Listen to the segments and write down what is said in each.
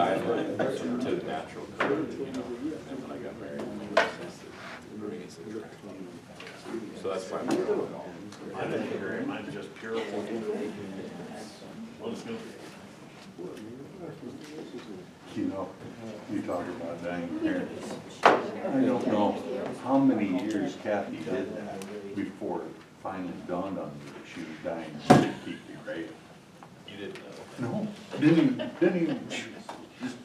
divert to the natural color, you know, and when I got married. So that's why I'm doing it all. I'm in here, mine's just pure wood. Looks good. You know, you talk about dying parents. I don't know how many years Kathy did that before it finally dawned on me that she was dying and she keep me right. You didn't know. No, didn't even, just,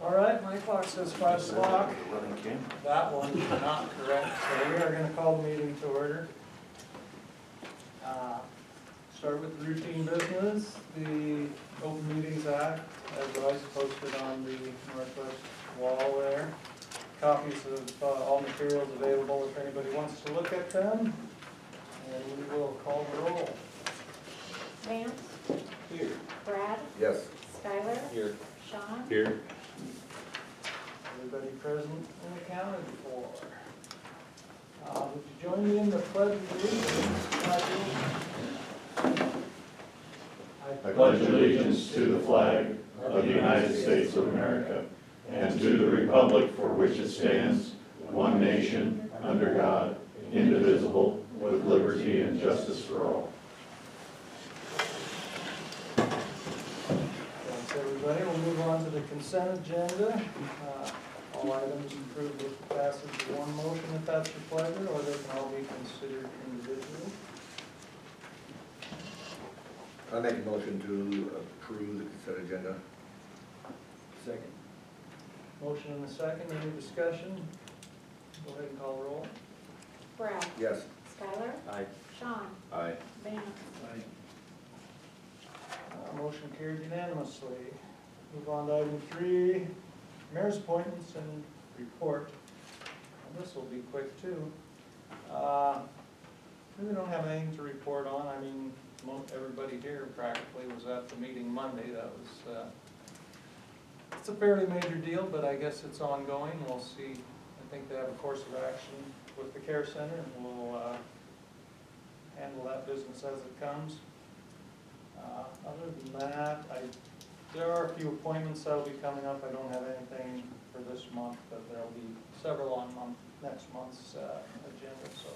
All right, my clock says 5 o'clock. Running camera. That one's not correct, so we are gonna call the meeting to order. Start with the routine business, the Open Meetings Act, as always posted on the northwest wall there. Copies of all materials available if anybody wants to look at them. And we will call the roll. Vance, Here. Brad, Yes. Skylar, Here. Sean, Here. Everybody present and accounted for. Would you join me in the pledge of allegiance? I pledge allegiance to the flag of the United States of America and to the republic for which it stands, one nation, under God, indivisible, with liberty and justice for all. Thanks, everybody. We'll move on to the consent agenda. All items approved with the passage of one motion if that's your pleasure, or they can all be considered individually. I make a motion to approve the consent agenda. Second. Motion and a second. Any discussion? Go ahead and call the roll. Brad, Yes. Skylar, Aye. Sean, Aye. Vance. Motion carried unanimously. Move on to item 3, mayor's appointments and report. And this will be quick too. Really don't have anything to report on. I mean, everybody here practically was at the meeting Monday. That was, it's a fairly major deal, but I guess it's ongoing. We'll see. I think they have a course of action with the care center, and we'll handle that business as it comes. Other than that, there are a few appointments that'll be coming up. I don't have anything for this month, but there'll be several on next month's agenda, so.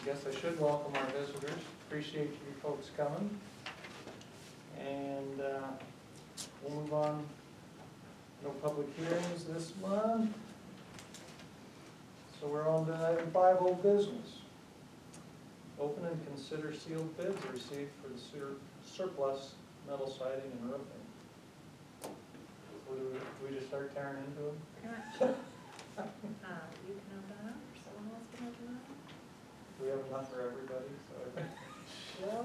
I guess I should welcome our visitors. Appreciate you folks coming. And we'll move on. No public hearings this month. So we're on to item 5, old business. Open and consider sealed bids received for the surplus metal siding and roofing. Do we just start tearing into them? You can open up, or someone else can open up. We have enough for everybody, so. Well,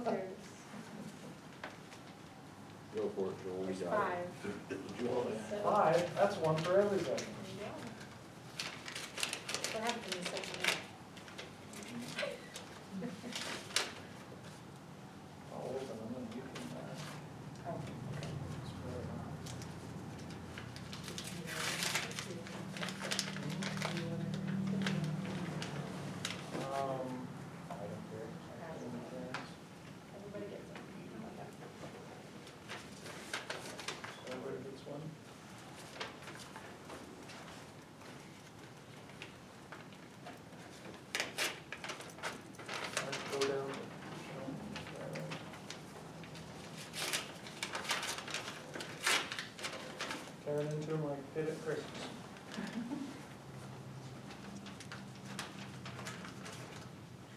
Go for it, Joel. there's We got it. 5. So, 5, that's one for everybody. there you go. What happened to the second I'll open them and you can, one? I don't care. Everybody gets it. So everybody gets one? Let's go down. Tearing into them like a kid at Christmas.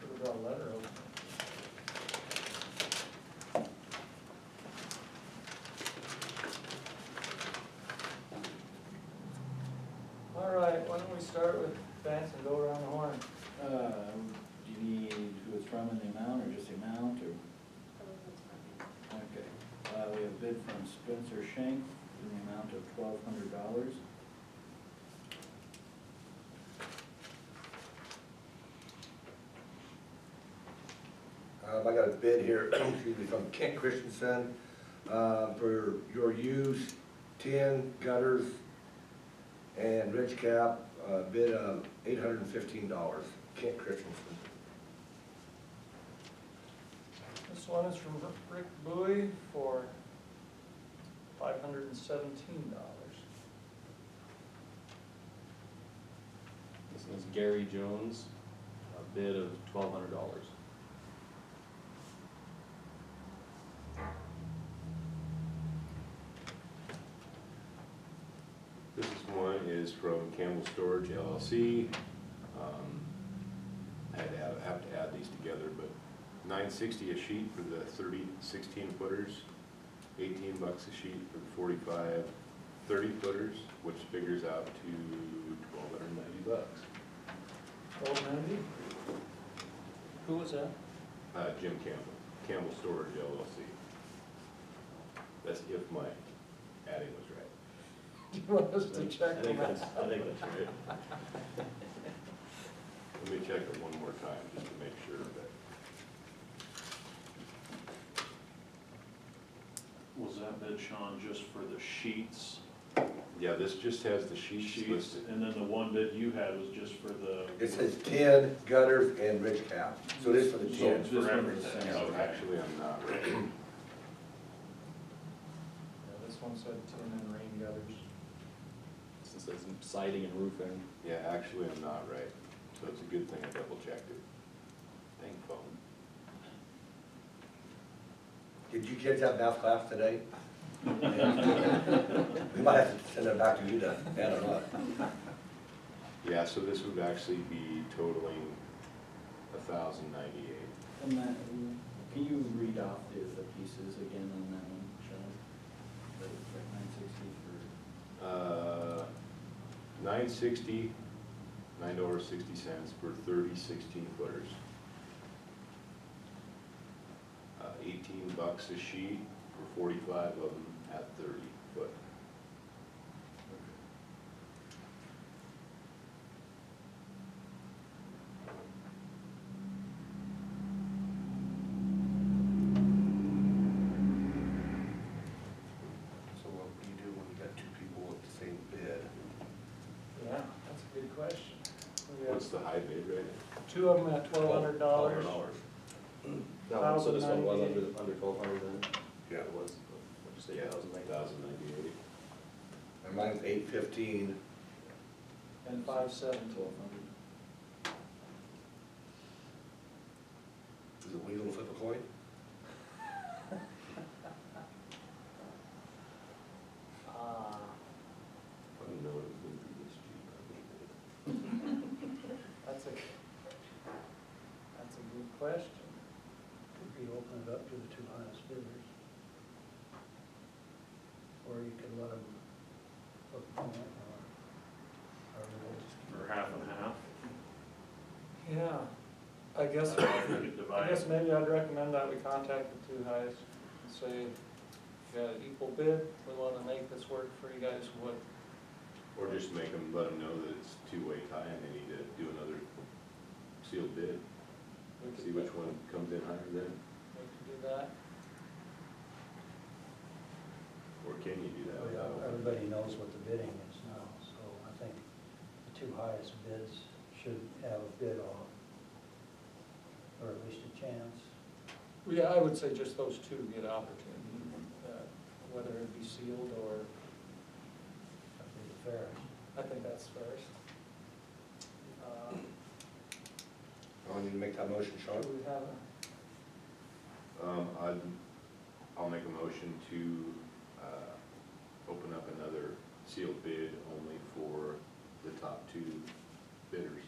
Should have brought a letter open. All right, why don't we start with Vance and go around the horn? Do you need who it's from and the amount, or just the amount, or? Okay. We have a bid from Spencer Shank in the amount of $1,200. I got a bid here, excuse me, from Kent Christensen, for your use, tin, gutters, and ridge cap, bid of $815, Kent Christensen. This one is from Rick Bowie for $517. This is Gary Jones, a bid of $1,200. This is one is from Campbell Storage LLC. Have to add these together, but $9.60 a sheet for the 30 16-footers, $18 a sheet for the 45 30-footers, which figures out to $1,290. $1,290? Who was that? Jim Campbell Storage LLC. That's if my adding was right. Do you want us to check I think them out? that's right. Let me check it one more time, just to make sure that. Was that bid, Sean, just for the sheets? Yeah, this just has the sheets listed. And then the one bid you had was just for the, It says 10 gutters and ridge cap, so it is for the so 10. it's for everything, So okay. actually, I'm not right. Yeah, this one said tin and rain gutters. This says siding and roofing. Yeah, actually, I'm not right. So it's a good thing I double checked it. Thank phone. Did you kids have math class today? We might have to send it back to you to add them up. Yeah, so this would actually be totaling $1,098. And that, can you read off the pieces again on that one, Sean? The 960 for, $9.60 for 30 16-footers. $18 a sheet for 45 of them at 30 foot. So what do you do when you got two people with the same bid? Yeah, that's a good question. We got What's the high bid right now? two of them at $1,200. That one, so this one was $1,098. under 1,200 then? Yeah. It was, what'd you say, Yeah, 1,098? 1,098. And mine's 815. And 517. 1,200. Is it legal to flip a coin? I didn't know it was going to be this cheap. That's a good question. Could be open it up to the two highest bidders. Or you could let them look on it, or or half and half. Yeah, I guess, We could divide I guess maybe I'd recommend that we contact the two highest and say, you got an equal bid, we wanna make this work for you guys, what, Or just make them, let them know that it's two-way tie and they need to do another sealed bid. we could. See which one comes in higher then, We could do that. or can you do that without? everybody knows what the bidding is now, so I think the two highest bids should have a bid on, or at least a chance. Yeah, I would say just those two get opportunity, whether it be sealed or, That'd be the fairest. I think that's first. I need to make that motion, Sean. Do we have a, I'll make a motion to, open up another sealed bid only for the top two bidders.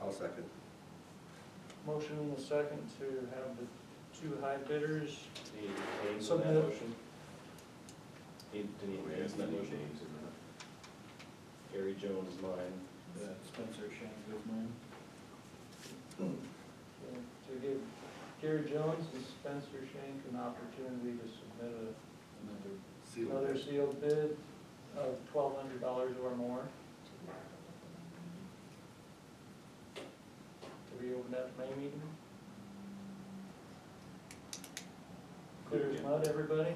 I'll second. motion and a second to have the two high bidders? Any names in Submit. that motion? Any names in that Any motion? names in that? Gary Jones is mine. Spencer Shank is mine. To give Gary Jones and Spencer Shank an opportunity to submit another sealed bid of $1,200 or more. To be opened at the May meeting. Clear as mud, everybody?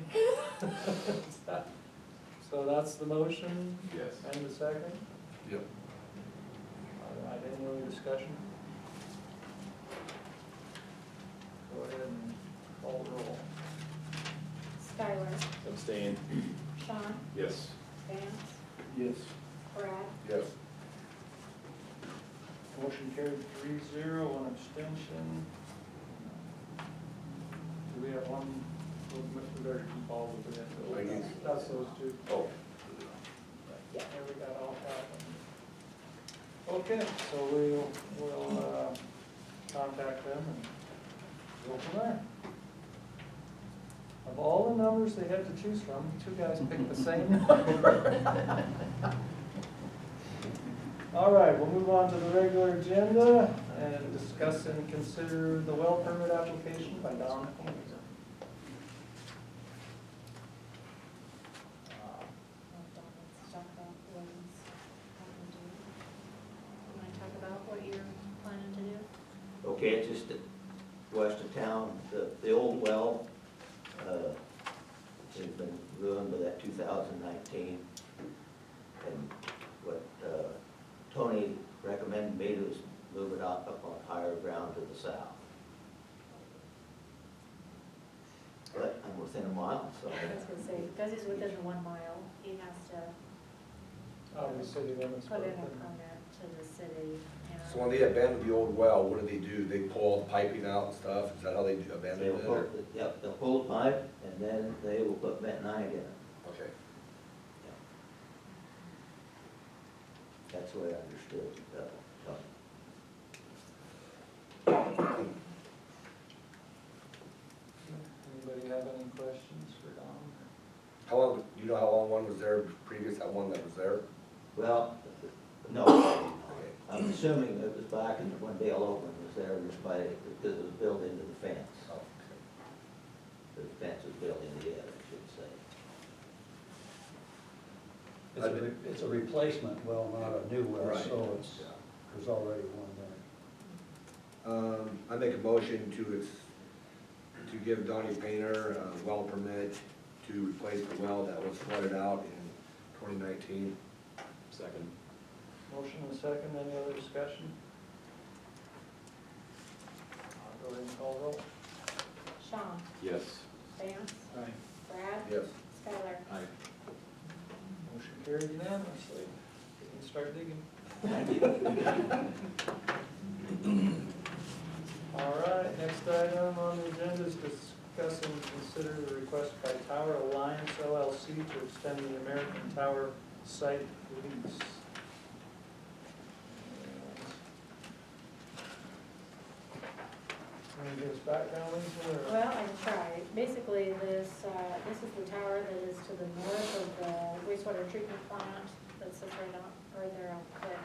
So that's the motion Yes. and the second? Yep. All right, any other discussion? call the roll. Skylar, Abstain. Sean, Yes. Vance, Yes. Brad, Yes. Motion carried 3-0, one abstention. Do we have one, we better keep all of it in. Ladies. That's those two. Oh. Yeah, we got all that one. Okay, so we'll contact them and go from there. Of all the numbers they had to choose from, two guys picked the same number. All right, we'll move on to the regular agenda and discuss and consider the well permit application by Don Haynes. let's talk about what he's planning to do. You wanna talk about what you're planning to do? Okay, it's just west of town, the old well, has been ruined by that 2019. And what Tony recommended me to was move it up on higher ground to the south. But I'm within a mile, so. I was gonna say, because he's within the 1 mile, he has to Out of the city limits. put in a but- permit to the city, you know. So when they abandoned the old well, what do? They pull all the piping out and stuff? Is that how they abandoned They'll it? pull, or- yep, they'll pull the pipe and then they will put bentonite in it. Okay. That's the way I understood Tony. Anybody have any questions for Don? How long, do you know how long one was there previous, that one that was there? Well, no, I'm assuming it was back in when Dale Oakland was there, just by, because it was built into the fence. Oh, The fence was built into it, I should say. It's a replacement well, not a new well, Right. so it's, there's already one there. I make a motion to give Donnie Painter a well permit to replace the well that was flooded out in 2019. Second. Motion and second, any other discussion? I'll go ahead and call the roll. Sean, Yes. Vance, Aye. Brad, Yes. Skylar. Aye. Motion carried unanimously. We can start digging. All right, next item on the agenda is discuss and consider the request by Tower Alliance LLC to extend the American Tower site lease. Want to give us background, Lisa, or? Well, I can try. Basically, this is the tower that is to the north of the wastewater treatment plant that sits right there on the cliff.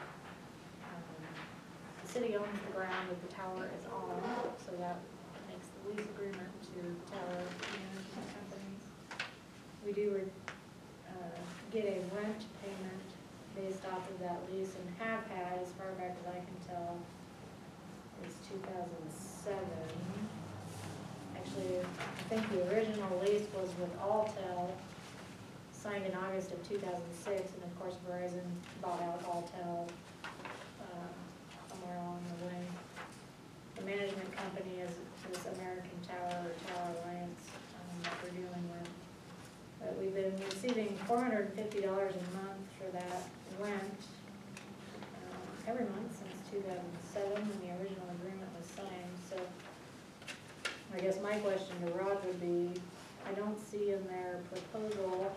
The city owns the ground that the tower is on, so that makes the lease agreement to tower management companies. We do get a rent payment based off of that lease and have had, as far back as I can tell, it's 2007. Actually, I think the original lease was with Alltel, signed in August of 2006, and of course Verizon bought out Alltel somewhere along the way. The management company is this American Tower or Tower Alliance that we're dealing with. But we've been receiving $450 a month for that rent every month since 2007 when the original agreement was signed. So I guess my question to Rod would be, I don't see in their proposal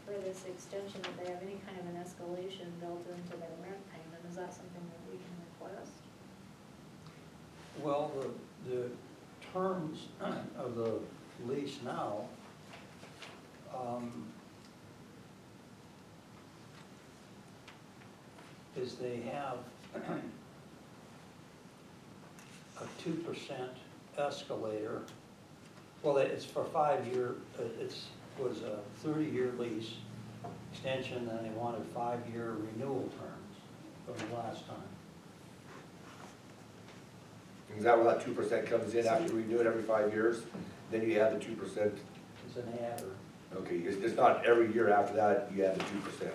for this extension that they have any kind of an escalation built into their rent payment. Is that something that we can request? Well, the terms of the lease now, is they have a 2% escalator. Well, it's for 5-year, was a 30-year lease extension, and they wanted 5-year renewal terms from the last time. Is that where that 2% comes in after we renew it every 5 years? Then you add the 2%? It's an adder. Okay, it's not every year after that, you add the 2%.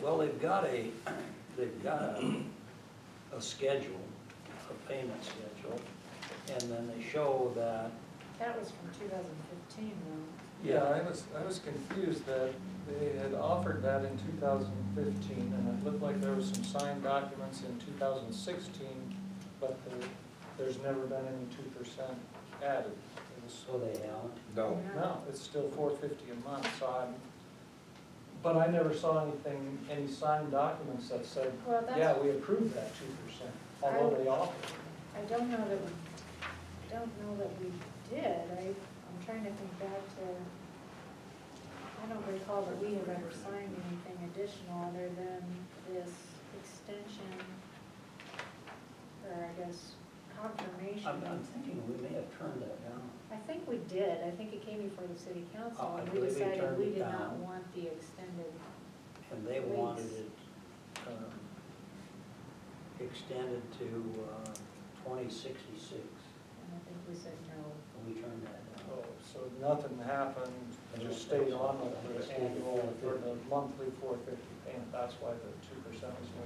Well, they've got a schedule, a payment schedule, And then they show that, That was from 2015 though. Yeah, I was confused that they had offered that in 2015, and it looked like there was some signed documents in 2016, but there's never been any 2% added. It was, so they haven't. No. no, it's still $4.50 a month, so but I never saw anything, any signed documents that said, Well, that's, yeah, we approved that 2%, although they offered. I don't know that we did. I'm trying to think back to, I don't recall that we have ever signed anything additional other than this extension, or I guess confirmation. I'm thinking we may have turned that down. I think we did. I think it came before the city council, Oh, I and we believe we decided turned we it did not down. want the extended. And they wanted Lease. it extended to 2066, And I think we said no. and we turned that down. Oh, so nothing happened, just stayed on with the annual, for the monthly $4.50 payment, that's why the 2% was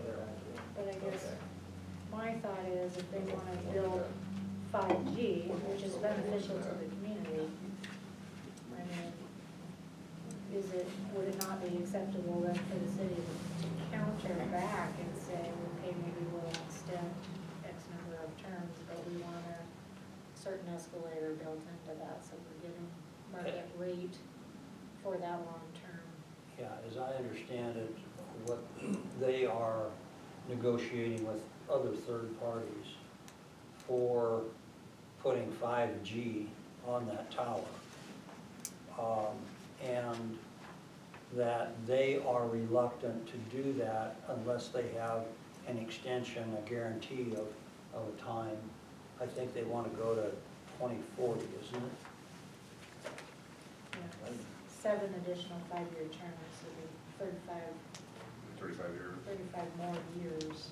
never added. But I guess Okay. my thought is if they want to build 5G, which is beneficial to the community, I mean, would it not be acceptable then for the city to counter back and say, okay, maybe we'll extend X number of terms, but we want a certain escalator built into that, so we're getting market rate for that long term. Yeah, as I understand it, what they are negotiating with other third parties for putting 5G on that tower. And that they are reluctant to do that unless they have an extension, a guarantee of a time. I think they want to go to 2040, isn't it? Yeah, 7 additional 5-year terms, so it'd be 35 years. 35 more years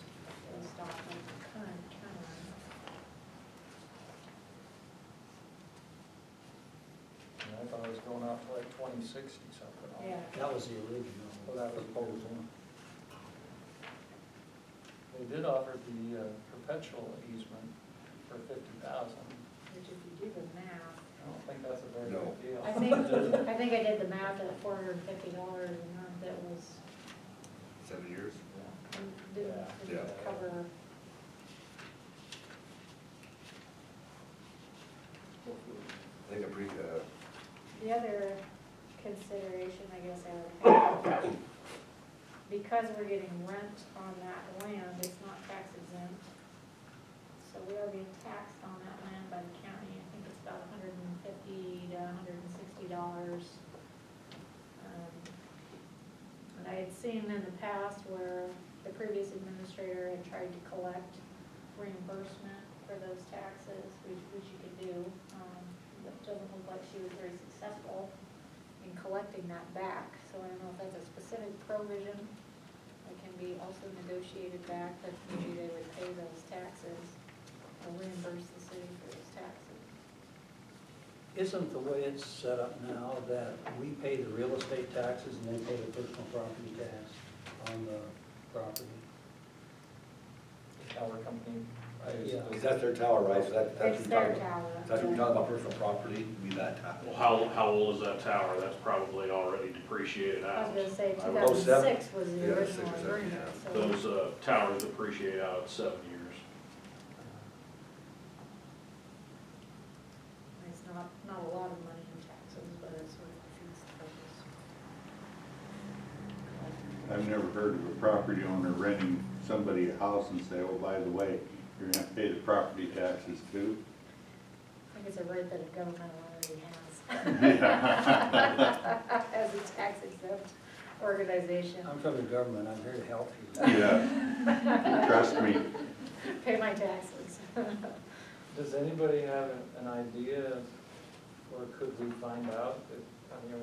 based off of the current term. And I thought it was going out to like 2060 something. Yeah. That was the original. Well, that was proposal. They did offer the perpetual easement for 50,000. Which if you do the math, I don't think that's a very No. good deal. I think I did the math at $450 a month, that was, 7 years? didn't Yeah. cover. I think I'm pretty, The other consideration, I guess I would have, because we're getting rent on that land, it's not tax exempt. So we are being taxed on that land by the county, I think it's about $150 to $160. And I had seen in the past where the previous administrator had tried to collect reimbursement for those taxes, which you could do. But it doesn't look like she was very successful in collecting that back. So I don't know if that's a specific provision that can be also negotiated back, that maybe they would pay those taxes or reimburse the city for those taxes. Isn't the way it's set up now that we pay the real estate taxes and they pay the personal property tax on the property? The tower company. Yeah. because that's their tower, right? So that's It's what their you're talking tower. about. That's what you're talking about, personal property, would be that tower. Well, how old is that tower? That's probably already depreciated I out. was gonna say, I would- 2006 was the Yeah, 6 original or 7, agreement, yeah. so. Those towers depreciate out at 7 years. It's not a lot of money in taxes, but it sort of defeats the purpose. I've never heard of a property owner renting somebody a house and say, oh, by the way, you're gonna have to pay the property taxes too. I think it's a right that a government already Yeah. has. As a tax exempt organization. I'm from the government, I'm here to help you. Yeah, trust me. Pay my taxes. Does anybody have an idea, or could we find out,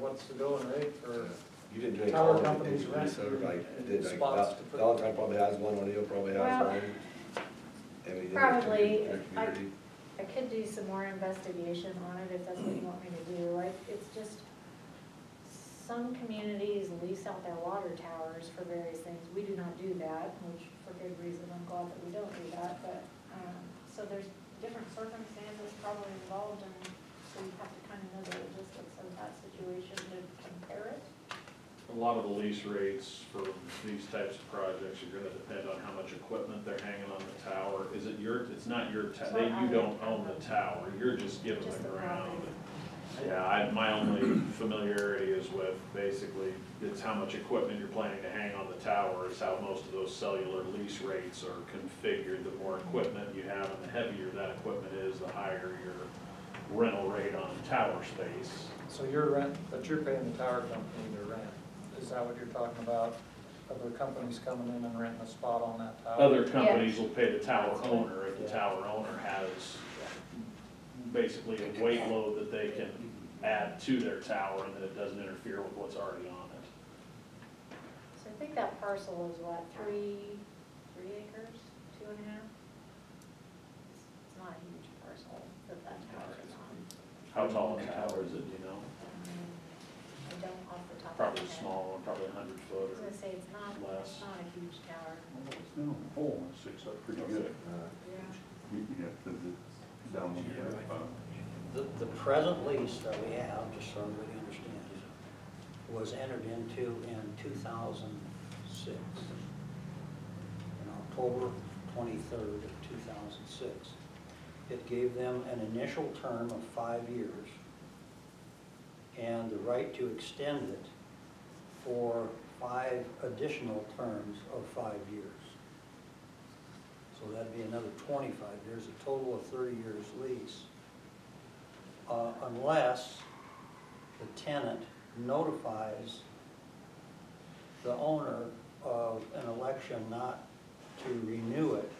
what's the going rate for You didn't do any tower calling, companies did you? rent So, like, did like, spots to put? Valentine probably has one, O'Neill probably has Well, one. I mean, in probably, their community. I could do some more investigation on it if that's what you want me to do. It's just, some communities lease out their water towers for various things. We do not do that, which for good reason, I'm glad that we don't do that, but, so there's different circumstances A lot of the lease rates for these types of projects are gonna depend on how much equipment they're hanging on the tower. Is it your, it's not your, you don't own the tower, you're just giving Just the the ground. property. Yeah, my only familiarity is with basically, it's how much equipment you're planning to hang on the tower is how most of those cellular lease rates are configured. The more equipment you have and the heavier that equipment is, the higher your rental rate on tower space. So you're but you're paying the tower company to rent, is that what you're talking about? Other companies coming in and renting a spot on that tower? Other companies will pay the tower owner if the tower owner has basically a weight load that they can add to their tower and that it doesn't interfere with what's already on it. So I think that parcel is what, 3 acres, 2.5? It's not a huge parcel that tower is on. How tall a tower is it, do you know? I don't off the top of my Probably head. a small one, probably 100 I was foot gonna say, it's not less. a huge tower. No, oh, 6 up pretty good. Yeah. Yeah, 'cause it's down here. The present lease that we have, just so everybody understands, was entered into in 2006. In October 23rd of 2006. It gave them an initial term of 5 years and the right to extend it for 5 additional terms of 5 years. So that'd be another 25 years, a total of 30 years lease. Unless the tenant notifies the owner of an election not to renew it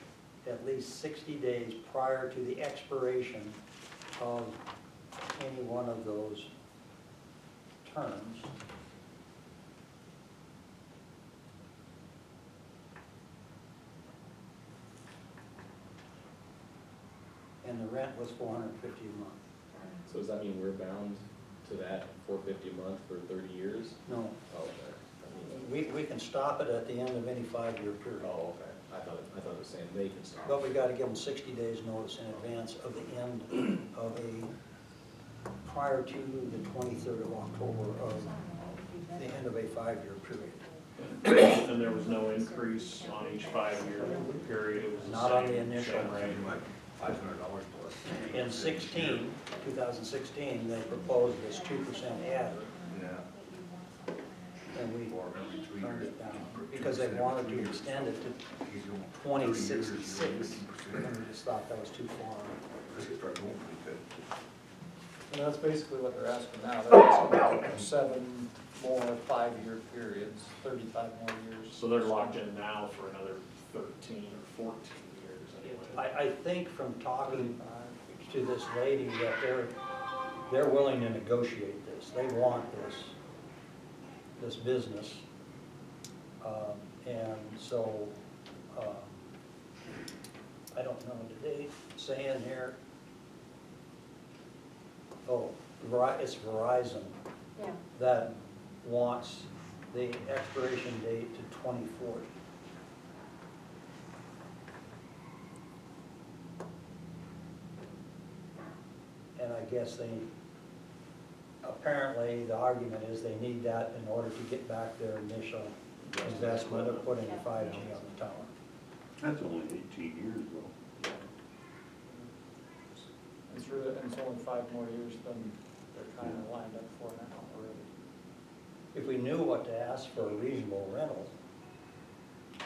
at least 60 days prior to the expiration of any one of those terms. And the rent was $450 a month. So does that mean we're bound to that $450 a month for 30 years? No, Oh, okay. I mean, we can stop it at the end of any 5-year period. oh, okay. I thought it was saying they can stop. But we gotta give them 60 days notice in advance of the end of prior to the 23rd of October of the end of a 5-year period. And there was no increase on each 5-year period, it was the Not on the same initial. rate. Like $500 plus. In 2016, they proposed this 2% adder, Yeah. and we turned it down because they wanted to extend it to 2066. And we just thought that was too far. And that's basically what they're asking now, they're asking for 7 more 5-year periods, 35 more years. So they're locked in now for another 13 or 14 years anyway. I think from talking to this lady that they're willing to negotiate this. They want this business. And so, I don't know, did they say in here? Oh, it's Verizon Yeah. that wants the expiration date to 2040. And I guess apparently the argument is they need that in order to get back their initial investment of putting the 5G on the tower. That's only 18 years though. It's really, and it's only 5 more years than they're kind of lined up for now already. If we knew what to ask for a reasonable rental,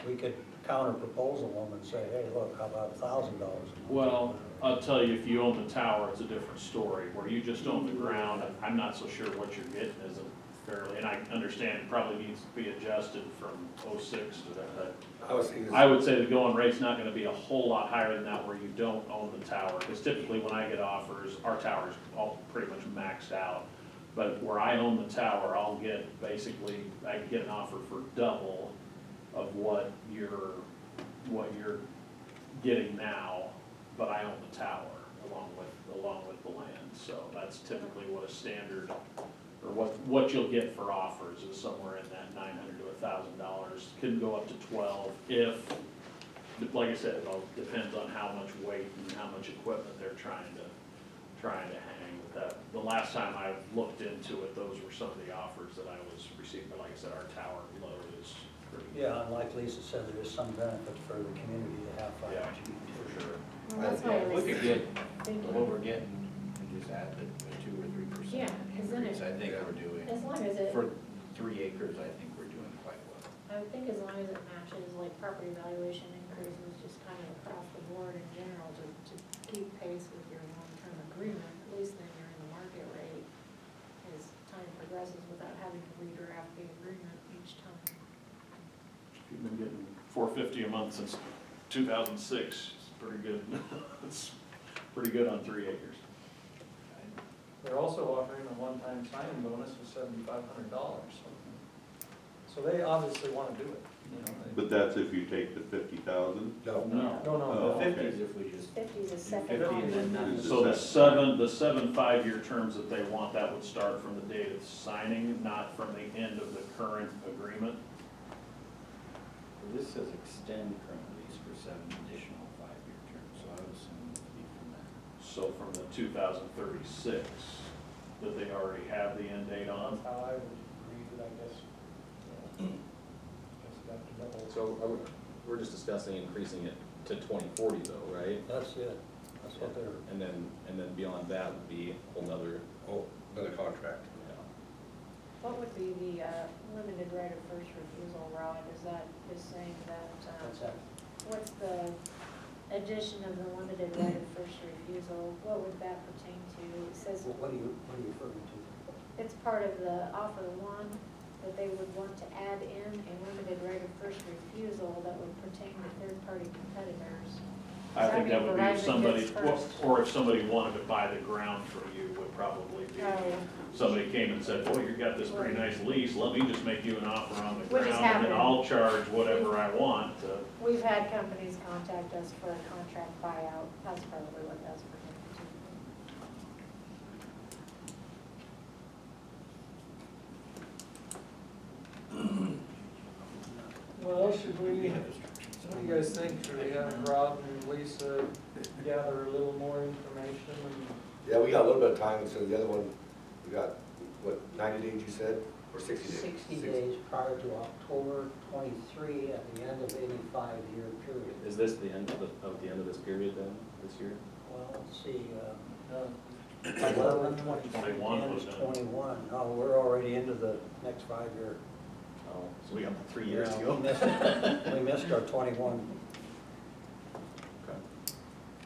we could counter proposal them and say, hey, look, how about $1,000 a month? Well, I'll tell you, if you own the tower, it's a different story. Where you just own the ground, I'm not so sure what you're getting isn't fairly, and I understand it probably needs to be adjusted from '06 to that. I was thinking. I would say the going rate's not gonna be a whole lot higher than that where you don't own the tower, because typically when I get offers, our tower's all pretty much maxed out. But where I own the tower, I'll get basically, I can get an offer for double of what you're getting now, but I own the tower along with the land. So that's typically what a standard, or what you'll get for offers is somewhere in that $900 to $1,000. Can go up to 12 if, like I said, it all depends on how much weight and how much equipment they're trying trying to hang with that. The last time I looked into it, those were some of the offers that I was receiving, but like I said, our tower load is pretty. Yeah, and like Lisa said, there is some benefit for the community to have 5G. Yeah, for sure. Well, that's why I We was could get thinking, what we're getting and just add the 2 or 3% Yeah, 'cause then increase. it- I think we're doing, as long as it, for 3 acres, I think we're doing quite well. I would think as long as it matches like property valuation increases, just kind of across the board in general to keep pace with your long-term agreement, at least then you're in the market rate as time progresses without having to redraft the agreement each time. You've been getting $450 a month since 2006, it's pretty good. It's pretty good on 3 acres. They're also offering a one-time signing bonus of $7,500, so they obviously wanna do it, you know. But that's if you take the 50,000? No. No, Oh, no, The okay. 50s if we just, 50's a do second 50 and then option. none. So the seven 5-year terms that they want, that would start from the date of signing, not from the end of the current agreement? This says extend current lease for 7 additional 5-year terms, so I would assume it would be from that. So from the 2036, that they already have the end date on? that's how I would read it, I guess. Guess you have to double. So we're just discussing increasing it to 2040 though, right? That's it. That's what they're, And then beyond that would be a whole nother, Oh, another contract. What would be the limited right of first refusal, Rod? Is that just saying that, that's that. what's the addition of the limited right of first refusal? What would that pertain to? It says What are you referring to? it's part of the offer one, that they would want to add in a limited right of first refusal that would pertain to third-party competitors. I think that would be if Verizon somebody, gets first. or if somebody wanted to buy the ground from you, would probably be. Oh. Somebody came and said, boy, you got this pretty nice lease, let me just make you an offer on the Which is ground, and then happening. I'll charge whatever I want. We've had companies contact us for a contract buyout. That's probably what that's pertaining to. Well, should we, We have instructions. what do you guys think? Should we have Rob and Lisa gather a little more information and Yeah, we got a little bit of time, so the other one, we got, what, 90 days you said, or 60 days? 60 days prior to October 23 at the end of any 5-year period. is this the end of the end of this period then, this year? Well, let's see, 11, 21 was done. 21. No, we're already into the next 5-year. Oh, so we got 3 years to Yeah, go. we missed our 21. Okay.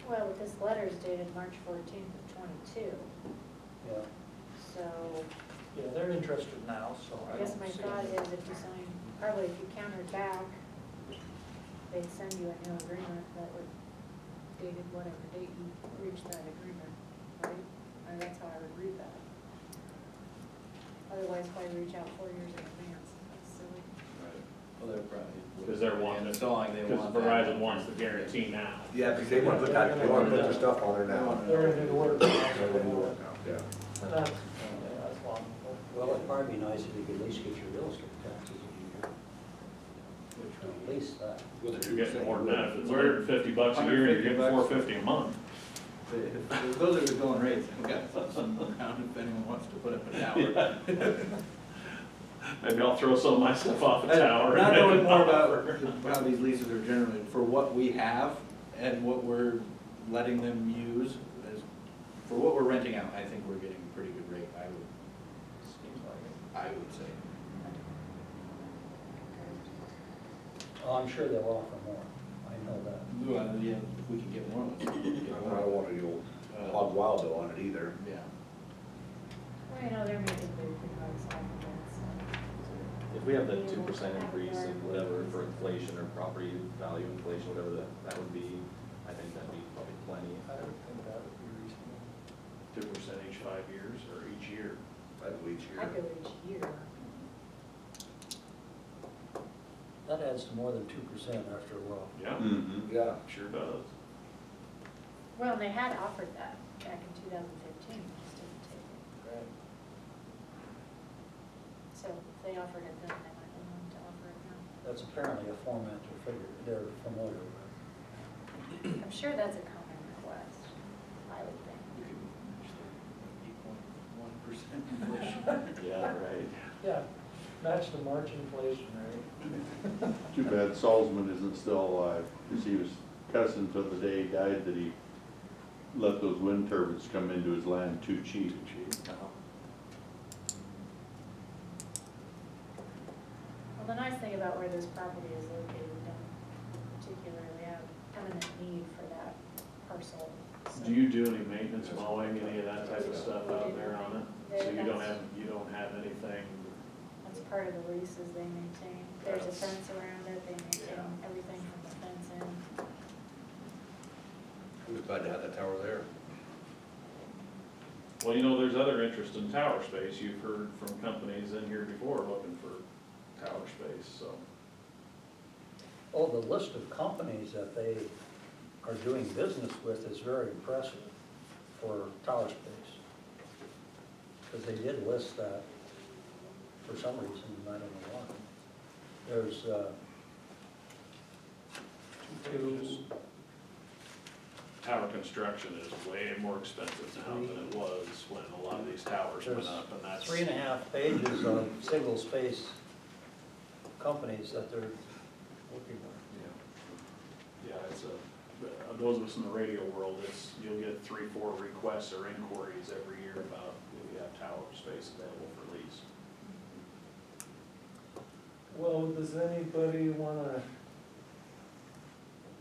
Well, this letter is dated March 14th of 22, Yeah. so yeah, they're interested now, so I I guess don't my see thought any- is if you sign, probably if you countered back, they'd send you a new agreement that would dated whatever date you reached that agreement, right? Or that's how I would read that. Otherwise, why reach out 4 years in advance? That's silly. Well, they're probably. Because they're wanting, Installing, they because want. that. Verizon wants the guarantee now. Yeah, because they want to put that, they want to put their stuff on there now. They're gonna do the work. They're gonna do it now, yeah. And that's, yeah, that's long. Well, it'd probably be nice if you could at least get your real estate taxes in here. At least that. With the You're getting 2%, more than that, if it's We're- $150 a year, you're getting $150. $450 a month. If those are the going rates, we've got some around if anyone wants to put up a tower. Maybe I'll throw some of my stuff off the tower. Not and make knowing an more offer. about how these leases are generated, for what we have and what we're letting them use, for what we're renting out, I think we're getting a pretty good rate, I would say. Oh, I'm sure they'll offer more. I know that. Well, yeah, if we can get more, let's get I more. don't want any old hog wild though on it either. Yeah. Well, you know, they're making big bucks off of it, so. If we have the 2% increase in whatever for inflation or property value inflation, whatever that would be, I think that'd be probably plenty. I would think that would be reasonable. 2% each 5 years or each year. I'd go each year. I go each year. That adds to more than 2% after a while. Yeah, Mm-hmm. Yeah. sure does. Well, and they had offered that back in 2015, just didn't take it. Right. So if they offered it then, they might be willing to offer it now. That's apparently a format they're familiar with. I'm sure that's a common request, I would think. We could match inflation. Yeah, right. Yeah, match the March inflation, right? Too bad Salzman isn't still alive, because he was cussing till the day he died that he let those wind turbines come into his land too cheap. Well, the nice thing about where this property is located, we don't particularly have imminent need for that parcel. So Do you do any maintenance mowing, any of that type of stuff out there on it? So you don't have anything, that's part of the leases they maintain. There's a That's- fence around it, they maintain Yeah. everything from the fence in. I'm just glad to have that tower there. well, you know, there's other interest in tower space. You've heard from companies in here before looking for tower space, so. Oh, the list of companies that they are doing business with is very impressive for tower space. Because they did list that for some reason, I don't know why. There's, two, Tower construction is way more expensive now than it was when a lot of these towers went There's up, and that's. 3.5 pages of single space companies that they're looking at. Yeah, it's those of us in the radio world, you'll get 3-4 requests or inquiries every year about if you have tower space available for lease. Well, does anybody wanna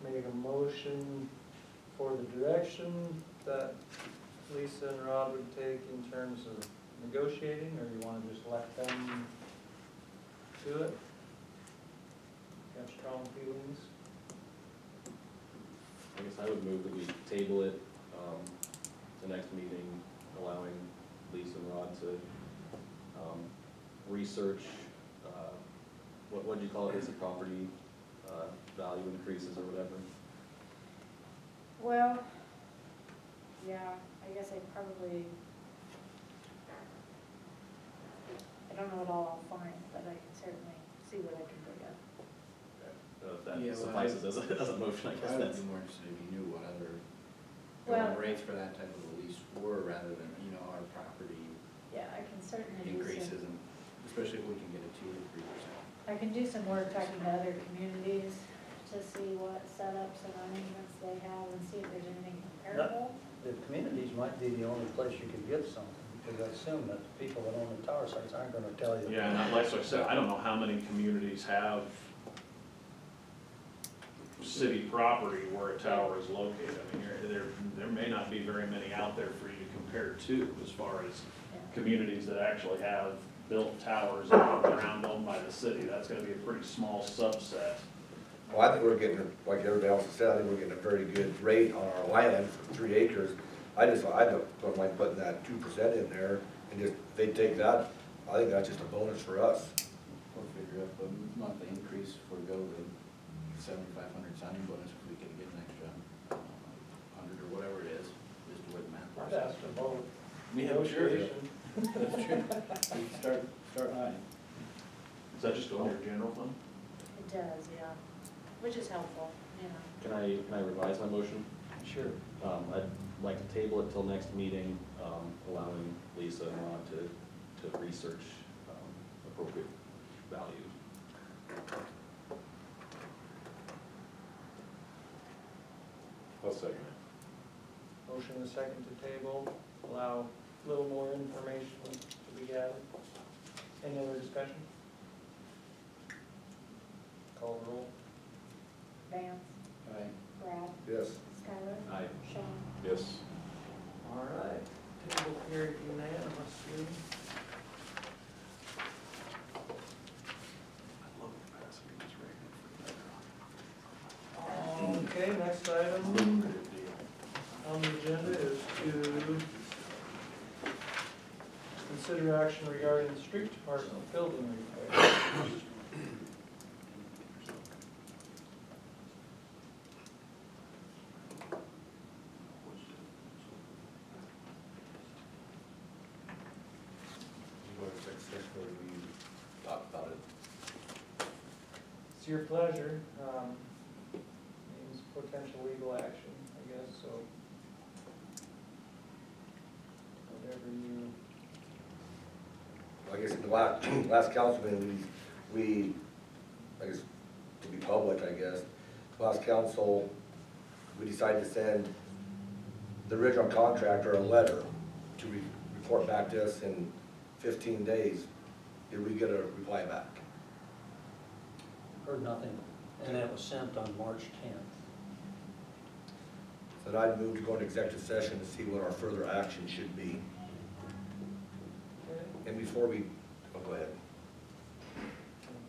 make a motion for the direction that Lisa and Rod would take in terms of negotiating, or you wanna just let them do it? You have strong feelings? I guess I would move that we table it, the next meeting, allowing Lisa and Rod to, research, what'd you call it, is the property, value increases or whatever? Well, yeah, I guess I probably, I don't know what all I'll find, but I can certainly see what I can dig up. If Yeah, that well, suffices as a motion, I guess I would that's. be more interested if you knew what other Well- going rates for that type of a lease were, rather than, you know, our property Yeah, I can certainly do increases, some, and especially if we can get a 2 or 3%. I can do some work talking to other communities to see what setups and arrangements they have and see if there's anything comparable. The communities might be the only place you could get something, because I assume that the people that own the tower sites aren't gonna tell you. Yeah, and like I said, I don't know how many communities have city property where a tower is located. I mean, there may not be very many out there for you to compare to, as far as Yeah. communities that actually have built towers on the ground owned by the city. That's gonna be a pretty small subset. Well, I think we're getting, like everybody else has said, I think we're getting a very good rate on our land for 3 acres. I don't mind putting that 2% in there, and just, if they take that, I think that's just a bonus for us. We'll figure out the monthly increase for go to 7,500 signing bonus if we can get an extra 100 or whatever it is, just the way the math I'd works. ask them both. Yeah, sure. Negotiation. That's true. We can start high. Does that just go in your general fund? It does, yeah, which is helpful, you know. Can I revise my motion? Sure. I'd like to table it till next meeting, allowing Lisa and Rod to research, appropriate values. I'll second it. Motion and second to table, allow a little more information to be gathered. Any other discussion? Call the roll. Vance, Aye. Brad, Yes. Skylar. Aye. Sean. Yes. All right, table carried unanimously. Okay, next item on the agenda is to consider action regarding the street department building repair. We talked about it. It's your pleasure. Means potential legal action, I guess, so. Whatever you the last council meeting, we, I guess, to be public, I guess, last council, we decided to send the original contractor a letter to report back to us in 15 days. Did we get a reply back? Heard nothing, and that was sent on March 10th. So then I'd move to go into executive session to see what our further action should be. And before we, oh, go ahead.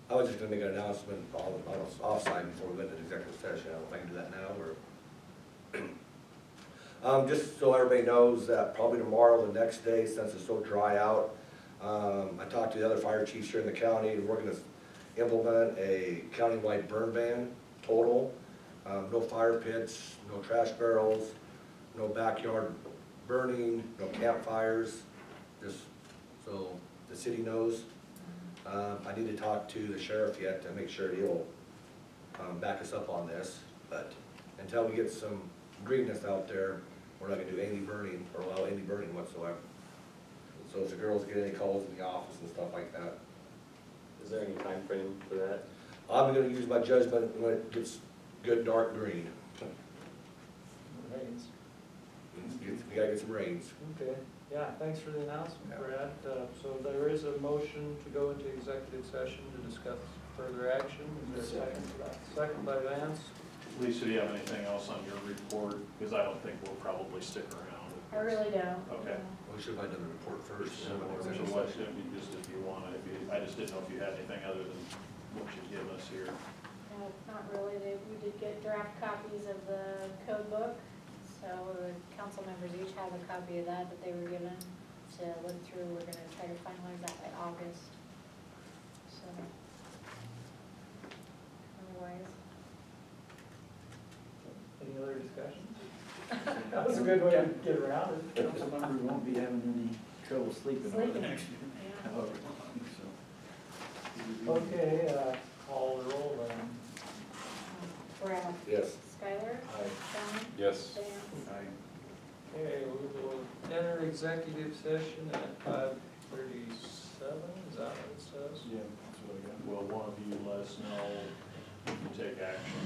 I was just gonna make an announcement offside before we went into executive session. I don't know if I can do that now, or. Just so everybody knows that probably tomorrow, the next day, since it's so dry out, I talked to the other fire chiefs here in the county, and we're gonna implement a countywide burn ban, total. No fire pits, no trash barrels, no backyard burning, no campfires, just so the city knows. I need to talk to the sheriff yet to make sure he'll back us up on this, but until we get some greenness out there, we're not gonna do any burning or allow any burning whatsoever. So if the girls get any calls in the office and stuff like that, Is there any time frame for that? I'm gonna use my judgment when it gets good dark green. Rains. We gotta get some rains. Okay, yeah, thanks for the announcement, Yeah. Brad. So there is a motion to go into executive session to discuss further action. Is there a second to that? Second by Vance. Lisa, do you have anything else on your report? Because I don't think we'll probably stick around. I really don't. Okay. We should have done the report first. So what, just if you want, I just didn't know if you had anything other than what you've given us here. No, not really. We did get draft copies of the code book, so the council members each have a copy of that they were given to look through. We're gonna try to finalize that by August. So, otherwise. Any other discussion? That was a good way to get around it. Council members won't be having any trouble sleeping over the Sleeping, next, yeah. however long, so. Okay, call the roll then. Brad. Yes. Skylar. Aye. John. Yes. Dan. Okay, we will enter executive session at 5:37, is that what it says? Yeah, that's what I got. Will one of you let us know if you take action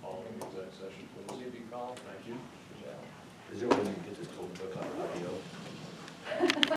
following the exec session, Will please? you be called? Thank you. Yeah. Is there a way we can get this code book on audio?